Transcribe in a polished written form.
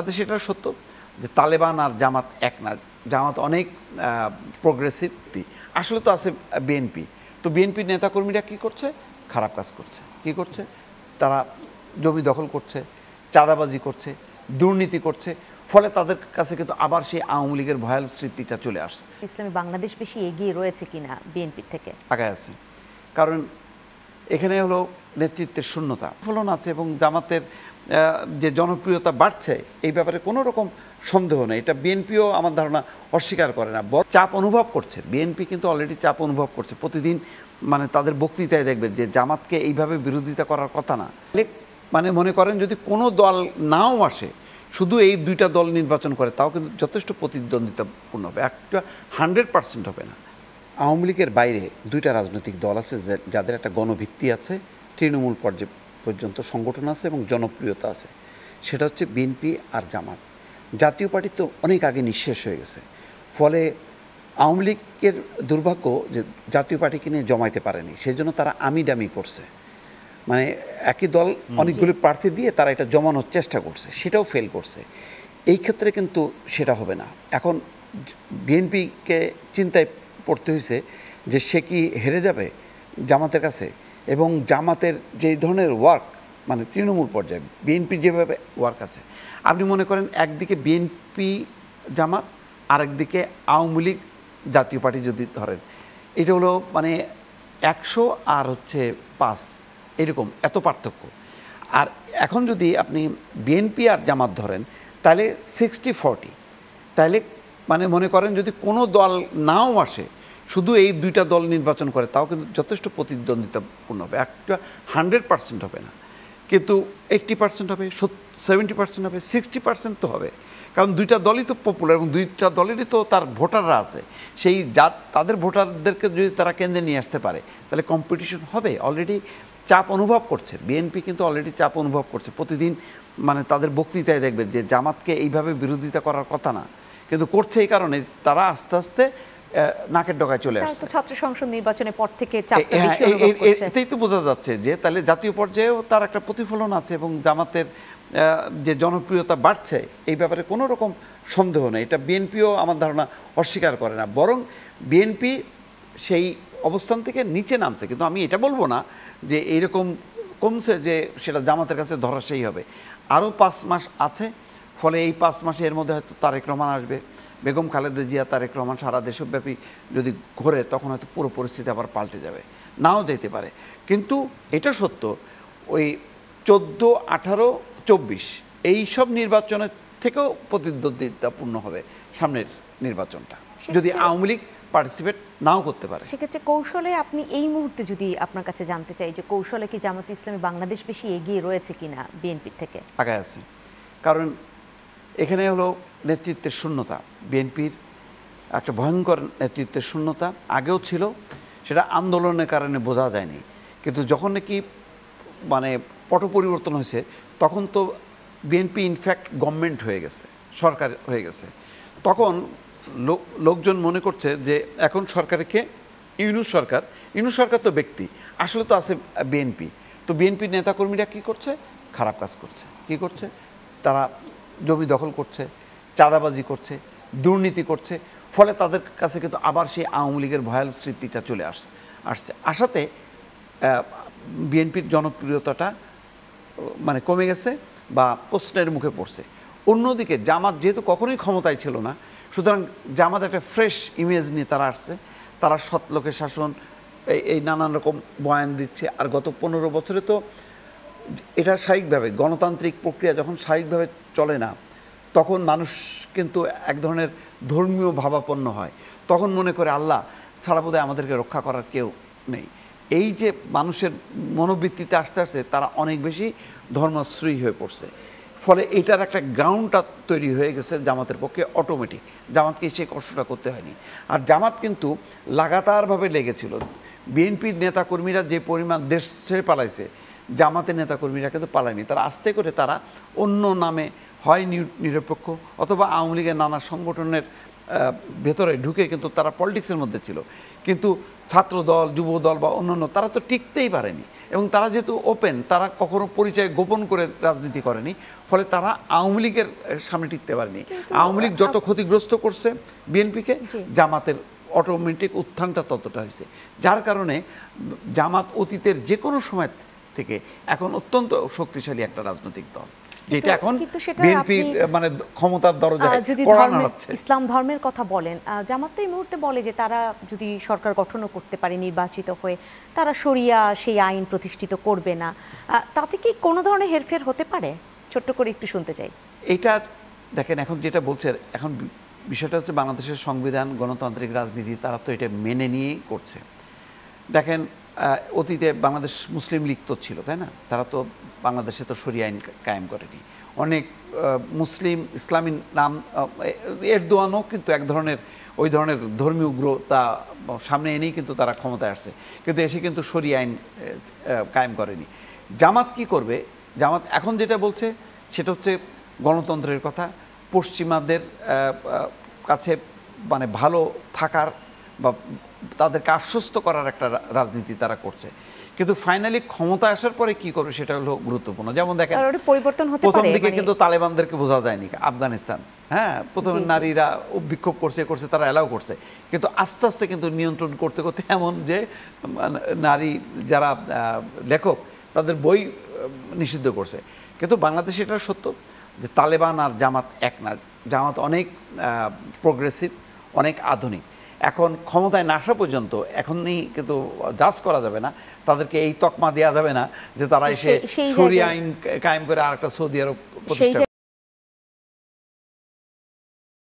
তাতে সেটা সত্য যে তালেবান আর জামাত এক না, জামাত অনেক প্রোগ্রেসিভ। আসলে তো আছে বিএনপি। তো বিএনপির নেতাকর্মীরা কী করছে? খারাপ কাজ করছে। কি করছে? তারা জমি দখল করছে, চাঁদাবাজি করছে, দুর্নীতি করছে। ফলে তাদের কাছে কিন্তু আবার সেই আওয়ামী লীগের ভয়াল স্মৃতিটা চলে আসে। ইসলামী বাংলাদেশ বেশি এগিয়ে রয়েছে কিনা বিএনপির থেকে? আগায় আছে, কারণ এখানে হলো নেতৃত্বের শূন্যতা, ফলন আছে এবং জামাতের যে জনপ্রিয়তা বাড়ছে এই ব্যাপারে কোনো রকম সন্দেহ নেই। এটা বিএনপিও আমার ধারণা অস্বীকার করে না, চাপ অনুভব করছে। বিএনপি কিন্তু অলরেডি চাপ অনুভব করছে প্রতিদিন। মানে তাদের বক্তৃতায় দেখবেন যে জামাতকে এইভাবে বিরোধিতা করার কথা না। মানে মনে করেন যদি কোনো দল নাও আসে, শুধু এই দুইটা দল নির্বাচন করে, তাও কিন্তু যথেষ্ট প্রতিদ্বন্দ্বিতাপূর্ণ হবে, একটা 100% হবে না। আওয়ামী লীগের বাইরে দুইটা রাজনৈতিক দল আছে যাদের একটা গণভিত্তি আছে, তৃণমূল পর্যায় পর্যন্ত সংগঠন আছে এবং জনপ্রিয়তা আছে। সেটা হচ্ছে বিএনপি আর জামাত। জাতীয় পার্টি তো অনেক আগে নিঃশেষ হয়ে গেছে। ফলে আওয়ামী লীগের দুর্ভাগ্য যে জাতীয় পার্টিকে নিয়ে জমাইতে পারেনি, সেই জন্য তারা আমিডামি করছে। মানে একই দল অনেকগুলি প্রার্থী দিয়ে তারা এটা জমানোর চেষ্টা করছে, সেটাও ফেল করছে। এই ক্ষেত্রে কিন্তু সেটা হবে না। এখন বিএনপিকে চিন্তায় পড়তে হয়েছে যে সে কি হেরে যাবে জামাতের কাছে, এবং জামাতের যেই ধরনের ওয়ার্ক, মানে তৃণমূল পর্যায়ে বিএনপির যেভাবে ওয়ার্ক আছে, আপনি মনে করেন একদিকে বিএনপি জামাত, আরেকদিকে আওয়ামী লীগ জাতীয় পার্টি যদি ধরেন, এটা হলো মানে 100 আর হচ্ছে 5, এরকম এত পার্থক্য। আর এখন যদি আপনি বিএনপি আর জামাত ধরেন তাহলে 60-40। তাহলে মানে মনে করেন যদি কোনো দল নাও আসে, শুধু এই দুইটা দল নির্বাচন করে, তাও কিন্তু যথেষ্ট প্রতিদ্বন্দ্বিতাপূর্ণ হবে, একটা 100% হবে না, কিন্তু 80% হবে, 70% হবে, 60% তো হবে। কারণ দুইটা দলই তো পপুলার এবং দুইটা দলেরই তো তার ভোটাররা আছে। সেই তাদের ভোটারদেরকে যদি তারা কেন্দ্রে নিয়ে আসতে পারে তাহলে কম্পিটিশন হবে। অলরেডি চাপ অনুভব করছে বিএনপি, কিন্তু অলরেডি চাপ অনুভব করছে প্রতিদিন। মানে তাদের বক্তৃতায় দেখবেন যে জামাতকে এইভাবে বিরোধিতা করার কথা না, কিন্তু করছে এই কারণে তারা আস্তে আস্তে নাকের ডগায় চলে আসছে। ছাত্র সংসদ নির্বাচনের পর থেকে এতেই তো বোঝা যাচ্ছে যে তাহলে জাতীয় পর্যায়েও তার একটা প্রতিফলন আছে এবং জামাতের যে জনপ্রিয়তা বাড়ছে এই ব্যাপারে কোনো রকম সন্দেহ নেই। এটা বিএনপিও আমার ধারণা অস্বীকার করে না, বরং বিএনপি সেই অবস্থান থেকে নিচে নামছে। কিন্তু আমি এটা বলবো না যে এইরকম কমছে যে সেটা জামাতের কাছে ধরাশায়ী হবে। আরও 5 মাস আছে, ফলে এই 5 মাসে এর মধ্যে হয়তো তারেক রহমান আসবে, বেগম খালেদা জিয়া, তারেক রহমান সারা দেশব্যাপী যদি ঘোরে, তখন হয়তো পুরো পরিস্থিতি আবার পাল্টে যাবে, নাও যেতে পারে। কিন্তু এটা সত্য, ওই 14, 18, 24 এই সব নির্বাচনের থেকেও প্রতিদ্বন্দ্বিতাপূর্ণ হবে সামনের নির্বাচনটা, যদি আওয়ামী লীগ পার্টিসিপেট নাও করতে পারে। সেক্ষেত্রে কৌশলে আপনি এই মুহূর্তে যদি আপনার কাছে জানতে চাই যে কৌশলে কি জামাত ইসলামী বাংলাদেশ বেশি এগিয়ে রয়েছে কিনা বিএনপির থেকে? আগায় আছে, কারণ এখানে হলো নেতৃত্বের শূন্যতা। বিএনপির একটা ভয়ঙ্কর নেতৃত্বের শূন্যতা আগেও ছিল, সেটা আন্দোলনের কারণে বোঝা যায়নি। কিন্তু যখন নাকি মানে পট পরিবর্তন হয়েছে, তখন তো বিএনপি ইনফ্যাক্ট গভর্নমেন্ট হয়ে গেছে, সরকার হয়ে গেছে। তখন লোকজন মনে করছে যে এখন সরকারকে ইউনূস সরকার তো ব্যক্তি, আসলে তো আছে বিএনপি। তো বিএনপির নেতাকর্মীরা কী করছে? খারাপ কাজ করছে। কি করছে? তারা জমি দখল করছে, চাঁদাবাজি করছে, দুর্নীতি করছে। ফলে তাদের কাছে কিন্তু আবার সেই আওয়ামী লীগের ভয়াল স্মৃতিটা চলে আসছে। আসাতে বিএনপির জনপ্রিয়তাটা মানে কমে গেছে বা প্রশ্নের মুখে পড়ছে। অন্যদিকে জামাত যেহেতু কখনোই ক্ষমতায় ছিল না, সুতরাং জামাত একটা ফ্রেশ ইমেজ নিয়ে তারা আসছে। তারা সৎ লোকের শাসন, এই নানান রকম বয়ান দিচ্ছে। আর গত 15 বছরে তো এটা স্বাভাবিকভাবে গণতান্ত্রিক প্রক্রিয়া যখন স্বাভাবিকভাবে চলে না, তখন মানুষ কিন্তু এক ধরনের ধর্মীয় ভাবাপন্ন হয়। তখন মনে করে আল্লাহ ছাড়া বোধহয় আমাদেরকে রক্ষা করার কেউ নেই। এই যে মানুষের মনোবৃত্তিতে আস্তে আস্তে তারা অনেক বেশি ধর্মাশ্রয়ী হয়ে পড়ছে। ফলে এটার একটা গ্রাউন্ডটা তৈরি হয়ে গেছে জামাতের পক্ষে অটোমেটিক। জামাতকে সেই কষ্টটা করতে হয়নি। আর জামাত কিন্তু লাগাতারভাবে লেগেছিল। বিএনপির নেতাকর্মীরা যে পরিমাণ দেশ ছেড়ে পালাইছে, জামাতের নেতাকর্মীরা কিন্তু পালায়নি। তারা আস্তে করে তারা অন্য নামে হয় নিরপেক্ষ অথবা আওয়ামী লীগের নানা সংগঠনের ভেতরে ঢুকে কিন্তু তারা পলিটিক্সের মধ্যে ছিল, কিন্তু ছাত্র দল, যুব দল বা অন্যান্য তারা তো টিকতেই পারেনি। এবং তারা যেহেতু ওপেন, তারা কখনো পরিচয় গোপন করে রাজনীতি করেনি, ফলে তারা আওয়ামী লীগের সামনে টিকতে পারেনি। আওয়ামী লীগ যত ক্ষতিগ্রস্ত করছে বিএনপিকে, জামাতের অটোমেটিক উত্থানটা ততটা হয়েছে, যার কারণে জামাত অতীতের যে কোনো সময় থেকে এখন অত্যন্ত শক্তিশালী একটা রাজনৈতিক দল, যেটা এখন বিএনপি মানে ক্ষমতার দরজায় কড়া নাড়াচ্ছে। ইসলাম ধর্মের কথা বলেন, জামাত তো এই মুহূর্তে বলে যে তারা যদি সরকার গঠনও করতে পারে নির্বাচিত হয়ে, তারা শরিয়া সেই আইন প্রতিষ্ঠিত করবে না। তাতে কি কোনো ধরনের হেরফের হতে পারে? ছোট্ট করে একটু শুনতে চাই। এটা দেখেন, এখন যেটা বলছে, এখন বিষয়টা হচ্ছে বাংলাদেশের সংবিধান, গণতান্ত্রিক রাজনীতি, তারা তো এটা মেনে নিয়েই করছে। দেখেন, অতীতে বাংলাদেশ মুসলিম লীগ তো ছিল, তাই না? তারা তো বাংলাদেশে তো শরিয়া আইন কায়েম করেনি। অনেক মুসলিম ইসলামী নাম, এরদোয়ানও কিন্তু এক ধরনের ওই ধরনের ধর্মীয় উগ্রতা সামনে এনেই কিন্তু তারা ক্ষমতায় আসছে, কিন্তু এসে কিন্তু শরিয়া আইন কায়েম করেনি। জামাত কি করবে? জামাত এখন যেটা বলছে সেটা হচ্ছে গণতন্ত্রের কথা, পশ্চিমাদের কাছে মানে ভালো থাকার বা তাদেরকে আশ্বস্ত করার একটা রাজনীতি তারা করছে। কিন্তু ফাইনালি ক্ষমতা আসার পরে কি করবে সেটা হলো গুরুত্বপূর্ণ। যেমন দেখেন, পরিবর্তন হতে পারে। প্রথম দিকে কিন্তু তালেবানদেরকে বোঝা যায়নি আফগানিস্তান, হ্যাঁ, প্রথমে নারীরা বিক্ষোভ করছে, তারা অ্যালাউ করছে, কিন্তু আস্তে আস্তে কিন্তু নিয়ন্ত্রণ করতে করতে এমন যে নারী যারা লেখক তাদের বই নিষিদ্ধ করছে। কিন্তু বাংলাদেশে এটা সত্য যে তালেবান আর জামাত এক না। জামাত অনেক প্রোগ্রেসিভ, অনেক আধুনিক। এখন ক্ষমতায় না আসা পর্যন্ত এখনই কিন্তু জাজ করা যাবে না, তাদেরকে এই তকমা দেওয়া যাবে না যে তারা এসে শরিয়া আইন কায়েম করে আর একটা সৌদি আরব প্রতিষ্ঠা